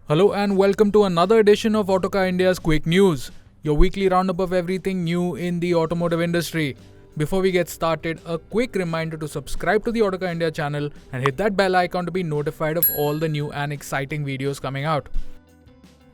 Hello and welcome to another edition of Autocar India's Quick News, your weekly roundup of everything new in the automotive industry. Before we get started, a quick reminder to subscribe to the Autocar India channel and hit that bell icon to be notified of all the new and exciting videos coming out.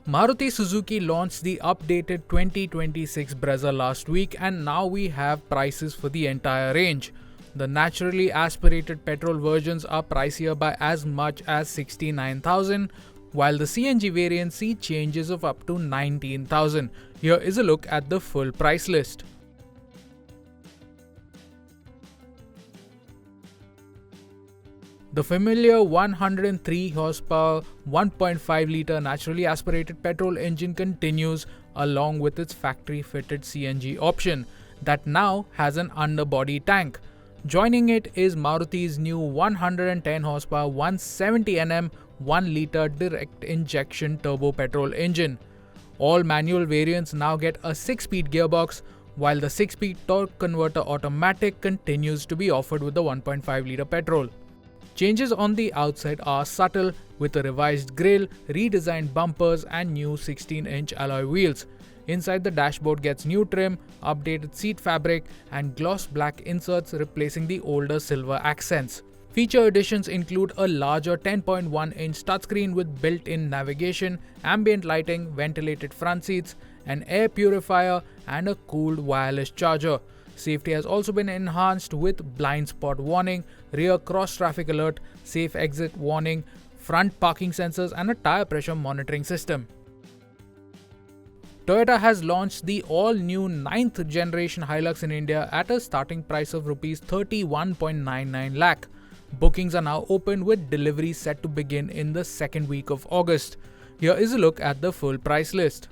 Maruti Suzuki launched the updated 2026 Brezza last week, and now we have prices for the entire range. The naturally aspirated petrol versions are pricier by as much as 69,000, while the CNG variants see changes of up to 19,000. Here is a look at the full price list. The familiar 103 horsepower 1.5 litre naturally aspirated petrol engine continues along with its factory fitted CNG option that now has an underbody tank. Joining it is Maruti's new 110 horsepower 170 Nm 1 litre direct injection turbo petrol engine. All manual variants now get a 6-speed gearbox, while the 6-speed torque converter automatic continues to be offered with the 1.5 litre petrol. Changes on the outside are subtle, with a revised grille, redesigned bumpers and new 16-inch alloy wheels. Inside, the dashboard gets new trim, updated seat fabric and gloss black inserts replacing the older silver accents. Feature additions include a larger 10.1-inch touchscreen with built-in navigation, ambient lighting, ventilated front seats, an air purifier and a cooled wireless charger. Safety has also been enhanced with blind spot warning, rear cross traffic alert, safe exit warning, front parking sensors and a tire pressure monitoring system. Toyota has launched the all-new 9th generation Hilux in India at a starting price of Rs 31.99 lakh. Bookings are now open with deliveries set to begin in the second week of August. Here is a look at the full price list.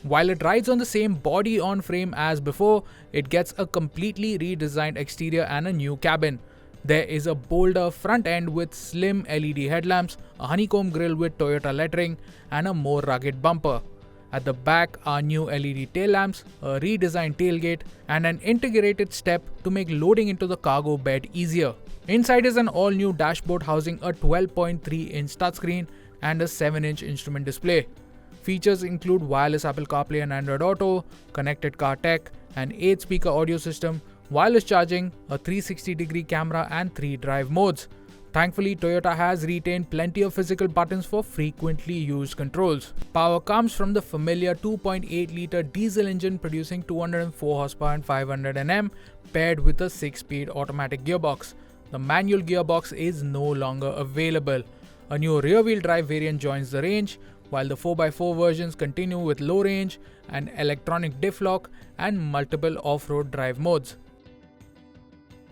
While it rides on the same body-on-frame as before, it gets a completely redesigned exterior and a new cabin. There is a bolder front end with slim LED headlamps, a honeycomb grille with Toyota lettering, and a more rugged bumper. At the back are new LED tail lamps, a redesigned tailgate, and an integrated step to make loading into the cargo bed easier. Inside is an all-new dashboard housing a 12.3-inch touchscreen and a 7-inch instrument display. Features include wireless Apple CarPlay and Android Auto, connected car tech, an 8-speaker audio system, wireless charging, a 360-degree camera and 3 drive modes. Thankfully, Toyota has retained plenty of physical buttons for frequently used controls. Power comes from the familiar 2.8-litre diesel engine producing 204 horsepower and 500 Nm, paired with a 6-speed automatic gearbox. The manual gearbox is no longer available. A new rear-wheel drive variant joins the range, while the 4x4 versions continue with low range, an electronic diff lock and multiple off-road drive modes.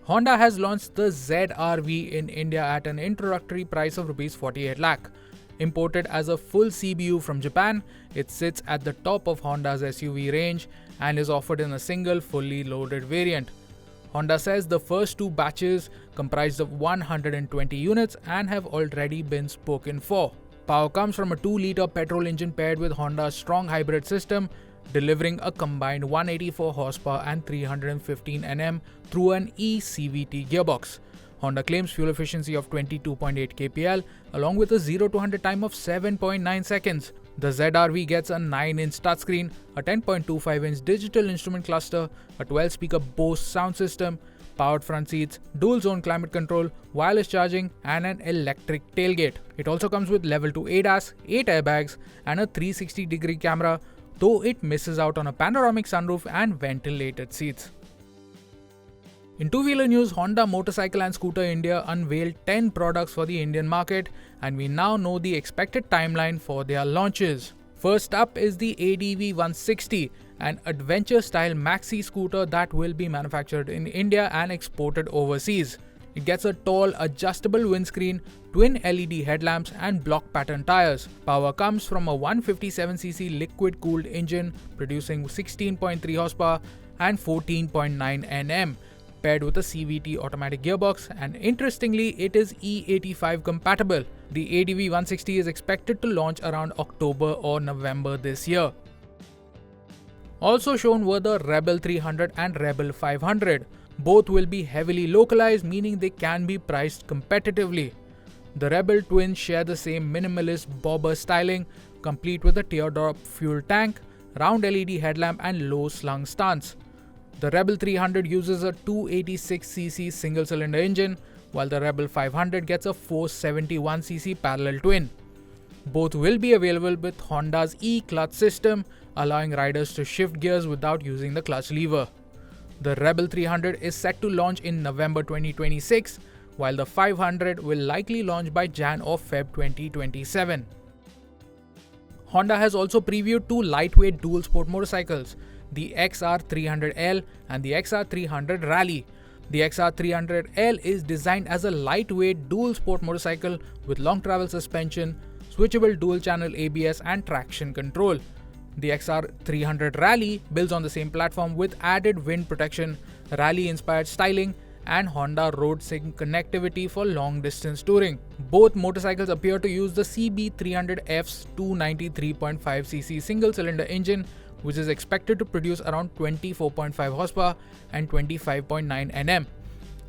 Honda has launched the ZR-V in India at an introductory price of Rs 48 lakh. Imported as a full CBU from Japan, it sits at the top of Honda's SUV range and is offered in a single fully loaded variant. Honda says the first 2 batches comprised of 120 units and have already been spoken for. Power comes from a 2-litre petrol engine paired with Honda's strong hybrid system, delivering a combined 184 horsepower and 315 Nm through an eCVT gearbox. Honda claims fuel efficiency of 22.8 kpl along with a 0 to 100 time of 7.9 seconds. The ZR-V gets a 9-inch touchscreen, a 10.25-inch digital instrument cluster, a 12-speaker Bose sound system, powered front seats, dual-zone climate control, wireless charging and an electric tailgate. It also comes with level 2 ADAS, 8 airbags and a 360-degree camera, though it misses out on a panoramic sunroof and ventilated seats. In two-wheeler news, Honda Motorcycle and Scooter India unveiled 10 products for the Indian market, and we now know the expected timeline for their launches. First up is the ADV 160, an adventure-style maxi scooter that will be manufactured in India and exported overseas. It gets a tall, adjustable windscreen, twin LED headlamps and block pattern tires. Power comes from a 157cc liquid-cooled engine producing 16.3 horsepower and 14.9 Nm, paired with a CVT automatic gearbox, and interestingly, it is E85 compatible. The ADV 160 is expected to launch around October or November this year. Also shown were the Rebel 300 and Rebel 500. Both will be heavily localized, meaning they can be priced competitively. The Rebel twins share the same minimalist bobber styling, complete with a teardrop fuel tank, round LED headlamp and low slung stance. The Rebel 300 uses a 286cc single-cylinder engine, while the Rebel 500 gets a 471cc parallel twin. Both will be available with Honda's e-clutch system, allowing riders to shift gears without using the clutch lever. The Rebel 300 is set to launch in November 2026, while the 500 will likely launch by Jan or Feb 2027. Honda has also previewed two lightweight dual sport motorcycles, the XR300L and the XR300 Rally. The XR300L is designed as a lightweight dual sport motorcycle with long travel suspension, switchable dual channel ABS and traction control. The XR300 Rally builds on the same platform with added wind protection, rally-inspired styling, and Honda Road Sync connectivity for long-distance touring. Both motorcycles appear to use the CB300F's 293.5cc single-cylinder engine, which is expected to produce around 24.5 horsepower and 25.9 Nm.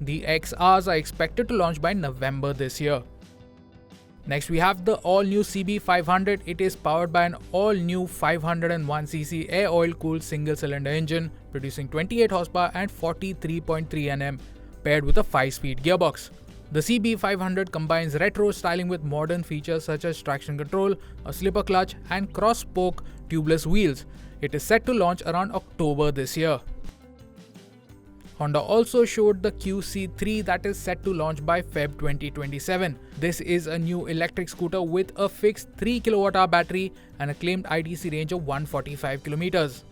The XRs are expected to launch by November this year. Next, we have the all-new CB500. It is powered by an all-new 501cc air-oil-cooled single-cylinder engine, producing 28 horsepower and 43.3 Nm, paired with a 5-speed gearbox. The CB500 combines retro styling with modern features such as traction control, a slipper clutch, and cross-spoke tubeless wheels. It is set to launch around October this year. Honda also showed the QC3 that is set to launch by Feb 2027. This is a new electric scooter with a fixed 3 kWh battery and a claimed IDC range of 145 km.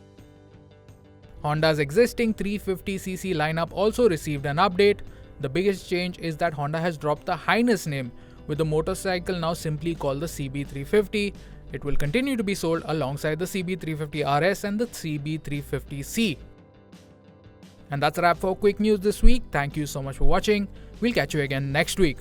Honda's existing 350cc lineup also received an update. The biggest change is that Honda has dropped the Highness name, with the motorcycle now simply called the CB350. It will continue to be sold alongside the CB350 RS and the CB350C. And that's a wrap for quick news this week. Thank you so much for watching. We'll catch you again next week.